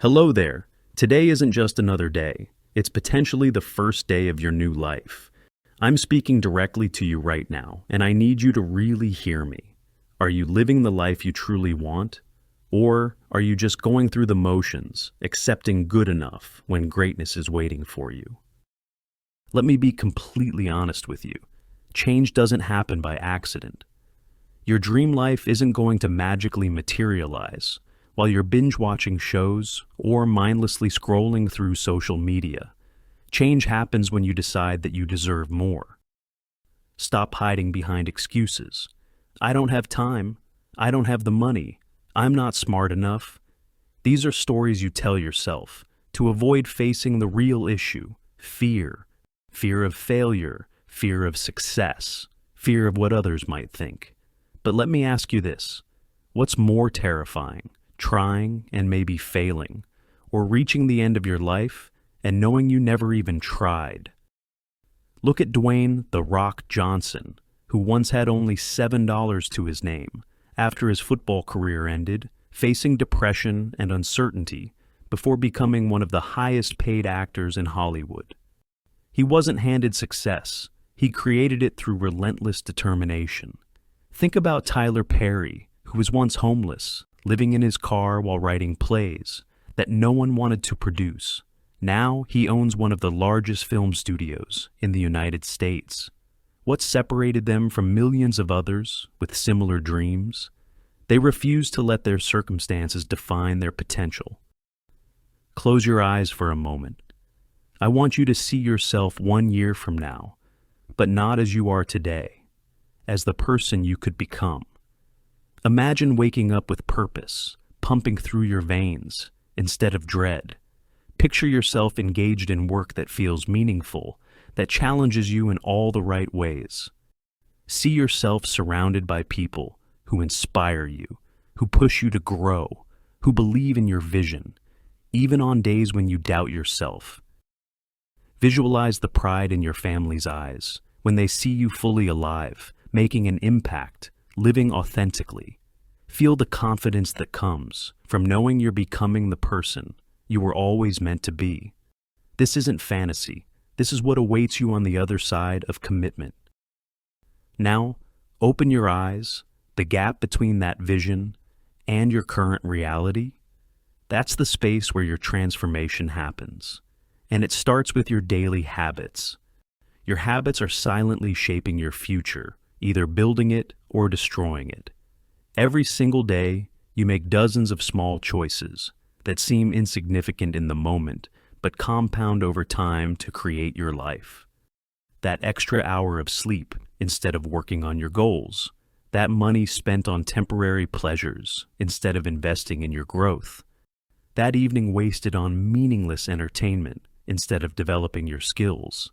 Hello there. Today isn't just another day. It's potentially the first day of your new life. I'm speaking directly to you right now, and I need you to really hear me. Are you living the life you truly want? Or are you just going through the motions, accepting good enough when greatness is waiting for you? Let me be completely honest with you. Change doesn't happen by accident. Your dream life isn't going to magically materialize while you're binge-watching shows or mindlessly scrolling through social media. Change happens when you decide that you deserve more. Stop hiding behind excuses. I don't have time. I don't have the money. I'm not smart enough. These are stories you tell yourself to avoid facing the real issue: fear. Fear of failure, fear of success, fear of what others might think. But let me ask you this: what's more terrifying, trying and maybe failing, or reaching the end of your life and knowing you never even tried? Look at Dwayne "The Rock" Johnson, who once had only $7 to his name after his football career ended, facing depression and uncertainty before becoming one of the highest paid actors in Hollywood. He wasn't handed success. He created it through relentless determination. Think about Tyler Perry, who was once homeless, living in his car while writing plays that no one wanted to produce. Now he owns one of the largest film studios in the United States. What separated them from millions of others with similar dreams? They refused to let their circumstances define their potential. Close your eyes for a moment. I want you to see yourself 1 year from now, but not as you are today, as the person you could become. Imagine waking up with purpose, pumping through your veins instead of dread. Picture yourself engaged in work that feels meaningful, that challenges you in all the right ways. See yourself surrounded by people who inspire you, who push you to grow, who believe in your vision, even on days when you doubt yourself. Visualize the pride in your family's eyes when they see you fully alive, making an impact, living authentically. Feel the confidence that comes from knowing you're becoming the person you were always meant to be. This isn't fantasy. This is what awaits you on the other side of commitment. Now, open your eyes. The gap between that vision and your current reality, that's the space where your transformation happens. And it starts with your daily habits. Your habits are silently shaping your future, either building it or destroying it. Every single day, you make dozens of small choices that seem insignificant in the moment, but compound over time to create your life. That extra hour of sleep instead of working on your goals. That money spent on temporary pleasures instead of investing in your growth. That evening wasted on meaningless entertainment instead of developing your skills.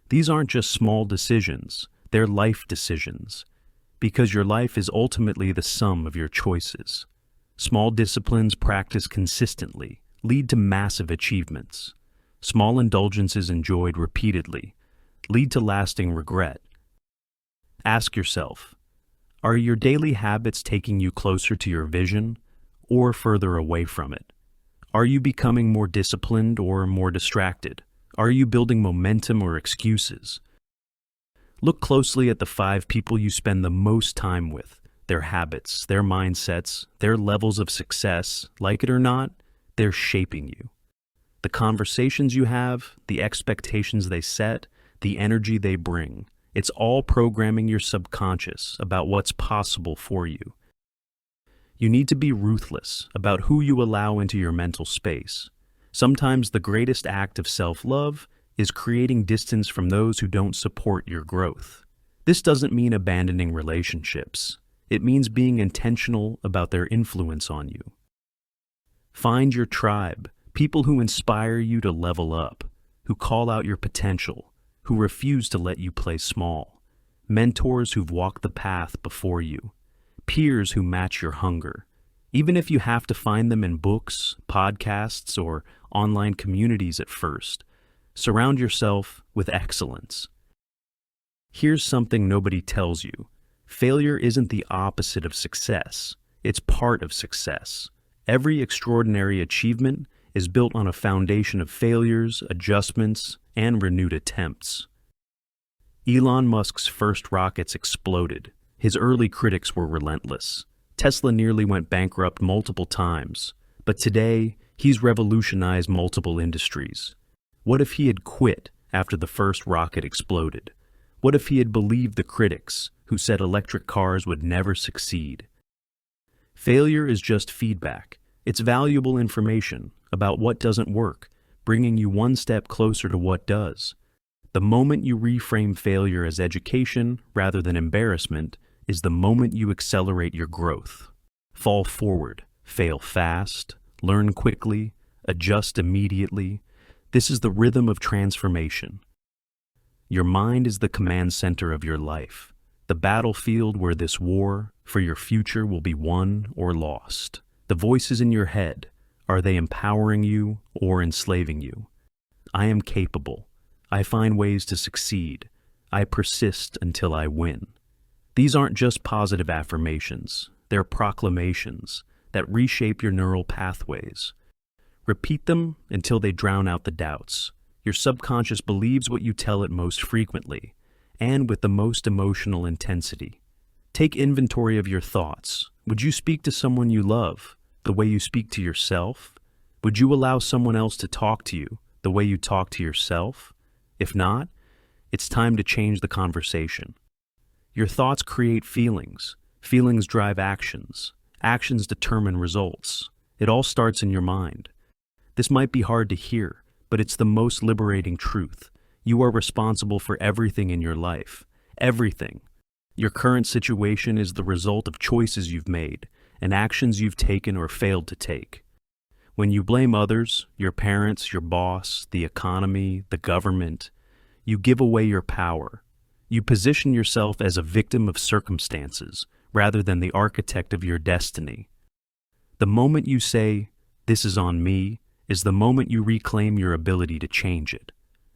These aren't just small decisions, they're life decisions, because your life is ultimately the sum of your choices. Small disciplines practiced consistently lead to massive achievements. Small indulgences enjoyed repeatedly lead to lasting regret. Ask yourself, are your daily habits taking you closer to your vision or further away from it? Are you becoming more disciplined or more distracted? Are you building momentum or excuses? Look closely at the 5 people you spend the most time with, their habits, their mindsets, their levels of success. Like it or not, they're shaping you. The conversations you have, the expectations they set, the energy they bring, it's all programming your subconscious about what's possible for you. You need to be ruthless about who you allow into your mental space. Sometimes the greatest act of self-love is creating distance from those who don't support your growth. This doesn't mean abandoning relationships. It means being intentional about their influence on you. Find your tribe, people who inspire you to level up, who call out your potential, who refuse to let you play small. Mentors who've walked the path before you. Peers who match your hunger. Even if you have to find them in books, podcasts, or online communities at first, surround yourself with excellence. Here's something nobody tells you. Failure isn't the opposite of success. It's part of success. Every extraordinary achievement is built on a foundation of failures, adjustments, and renewed attempts. Elon Musk's first rockets exploded. His early critics were relentless. Tesla nearly went bankrupt multiple times, but today, he's revolutionized multiple industries. What if he had quit after the first rocket exploded? What if he had believed the critics who said electric cars would never succeed? Failure is just feedback. It's valuable information about what doesn't work, bringing you one step closer to what does. The moment you reframe failure as education rather than embarrassment is the moment you accelerate your growth. Fall forward, fail fast, learn quickly, adjust immediately. This is the rhythm of transformation. Your mind is the command center of your life, the battlefield where this war for your future will be won or lost. The voices in your head, are they empowering you or enslaving you? I am capable. I find ways to succeed. I persist until I win. These aren't just positive affirmations. They're proclamations that reshape your neural pathways. Repeat them until they drown out the doubts. Your subconscious believes what you tell it most frequently and with the most emotional intensity. Take inventory of your thoughts. Would you speak to someone you love the way you speak to yourself? Would you allow someone else to talk to you the way you talk to yourself? If not, it's time to change the conversation. Your thoughts create feelings. Feelings drive actions. Actions determine results. It all starts in your mind. This might be hard to hear, but it's the most liberating truth. You are responsible for everything in your life. Everything. Your current situation is the result of choices you've made and actions you've taken or failed to take. When you blame others, your parents, your boss, the economy, the government, you give away your power. You position yourself as a victim of circumstances rather than the architect of your destiny. The moment you say, "This is on me," is the moment you reclaim your ability to change it.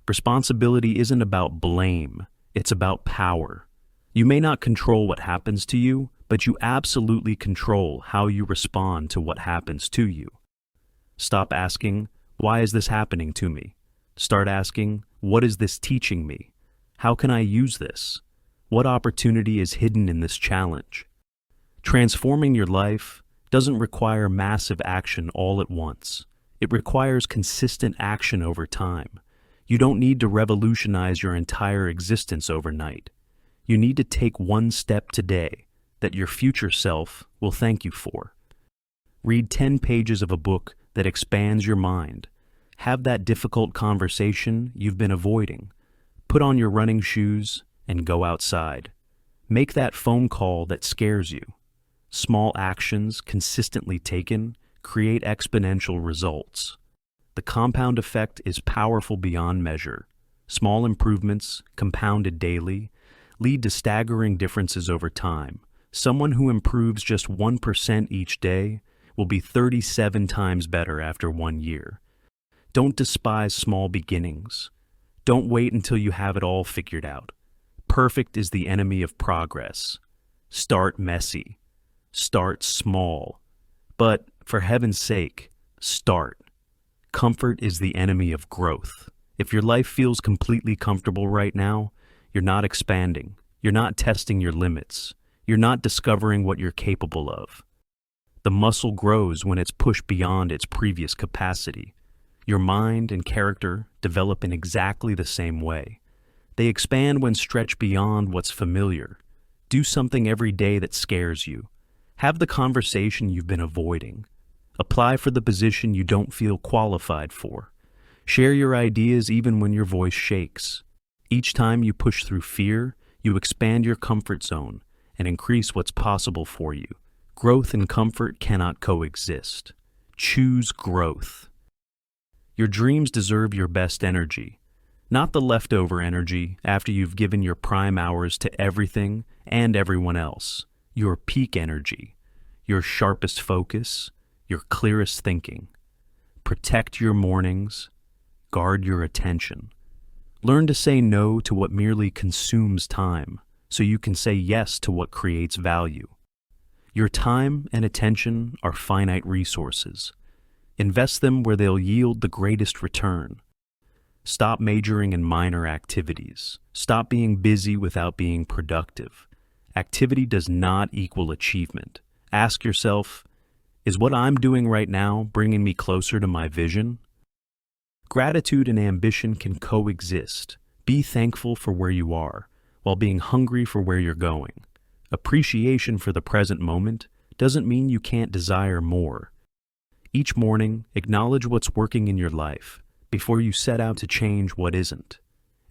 Responsibility isn't about blame, it's about power. You may not control what happens to you, but you absolutely control how you respond to what happens to you. Stop asking, "Why is this happening to me?" Start asking, "What is this teaching me? How can I use this? What opportunity is hidden in this challenge?" Transforming your life doesn't require massive action all at once. It requires consistent action over time. You don't need to revolutionize your entire existence overnight. You need to take one step today that your future self will thank you for. Read 10 pages of a book that expands your mind. Have that difficult conversation you've been avoiding. Put on your running shoes and go outside. Make that phone call that scares you. Small actions consistently taken create exponential results. The compound effect is powerful beyond measure. Small improvements, compounded daily, lead to staggering differences over time. Someone who improves just 1% each day will be 37 times better after 1 year. Don't despise small beginnings. Don't wait until you have it all figured out. Perfect is the enemy of progress. Start messy. Start small. But, for heaven's sake, start. Comfort is the enemy of growth. If your life feels completely comfortable right now, you're not expanding. You're not testing your limits. You're not discovering what you're capable of. The muscle grows when it's pushed beyond its previous capacity. Your mind and character develop in exactly the same way. They expand when stretched beyond what's familiar. Do something every day that scares you. Have the conversation you've been avoiding. Apply for the position you don't feel qualified for. Share your ideas even when your voice shakes. Each time you push through fear, you expand your comfort zone and increase what's possible for you. Growth and comfort cannot coexist. Choose growth. Your dreams deserve your best energy, not the leftover energy after you've given your prime hours to everything and everyone else. Your peak energy, your sharpest focus, your clearest thinking. Protect your mornings. Guard your attention. Learn to say no to what merely consumes time, so you can say yes to what creates value. Your time and attention are finite resources. Invest them where they'll yield the greatest return. Stop majoring in minor activities. Stop being busy without being productive. Activity does not equal achievement. Ask yourself, is what I'm doing right now bringing me closer to my vision? Gratitude and ambition can coexist. Be thankful for where you are, while being hungry for where you're going. Appreciation for the present moment doesn't mean you can't desire more. Each morning, acknowledge what's working in your life before you set out to change what isn't.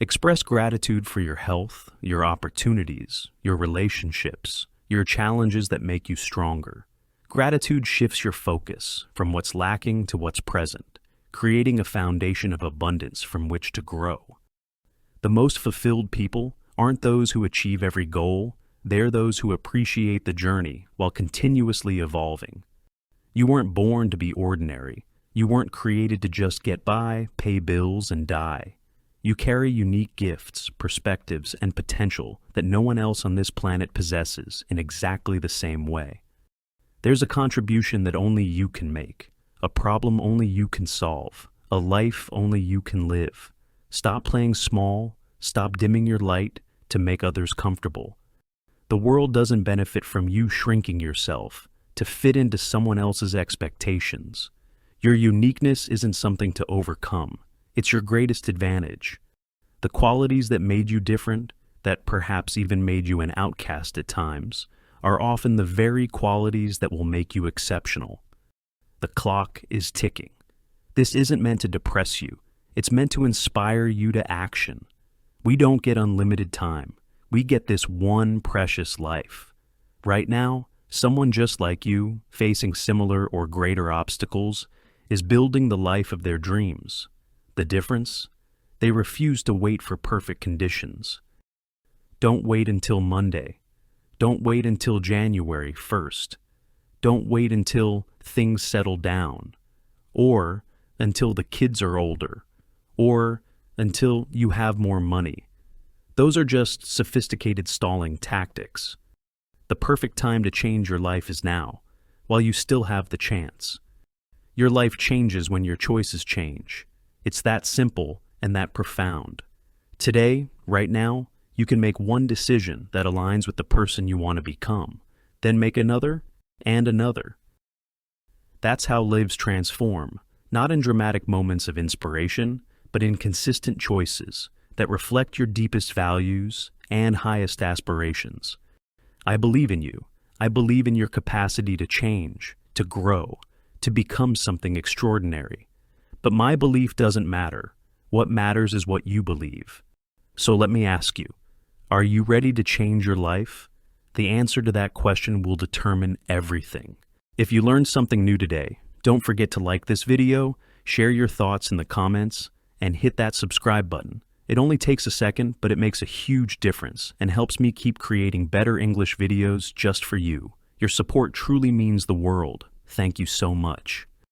Express gratitude for your health, your opportunities, your relationships, your challenges that make you stronger. Gratitude shifts your focus from what's lacking to what's present, creating a foundation of abundance from which to grow. The most fulfilled people aren't those who achieve every goal, they're those who appreciate the journey while continuously evolving. You weren't born to be ordinary. You weren't created to just get by, pay bills, and die. You carry unique gifts, perspectives, and potential that no one else on this planet possesses in exactly the same way. There's a contribution that only you can make, a problem only you can solve, a life only you can live. Stop playing small, stop dimming your light to make others comfortable. The world doesn't benefit from you shrinking yourself to fit into someone else's expectations. Your uniqueness isn't something to overcome. It's your greatest advantage. The qualities that made you different, that perhaps even made you an outcast at times, are often the very qualities that will make you exceptional. The clock is ticking. This isn't meant to depress you. It's meant to inspire you to action. We don't get unlimited time. We get this one precious life. Right now, someone just like you, facing similar or greater obstacles, is building the life of their dreams. The difference? They refuse to wait for perfect conditions. Don't wait until Monday. Don't wait until January 1st. Don't wait until things settle down, or until the kids are older, or until you have more money. Those are just sophisticated stalling tactics. The perfect time to change your life is now, while you still have the chance. Your life changes when your choices change. It's that simple and that profound. Today, right now, you can make one decision that aligns with the person you want to become, then make another and another. That's how lives transform, not in dramatic moments of inspiration, but in consistent choices that reflect your deepest values and highest aspirations. I believe in you. I believe in your capacity to change, to grow, to become something extraordinary. But my belief doesn't matter. What matters is what you believe. So let me ask you, are you ready to change your life? The answer to that question will determine everything. If you learned something new today, don't forget to like this video, share your thoughts in the comments, and hit that subscribe button. It only takes a second, but it makes a huge difference and helps me keep creating better English videos just for you. Your support truly means the world. Thank you so much.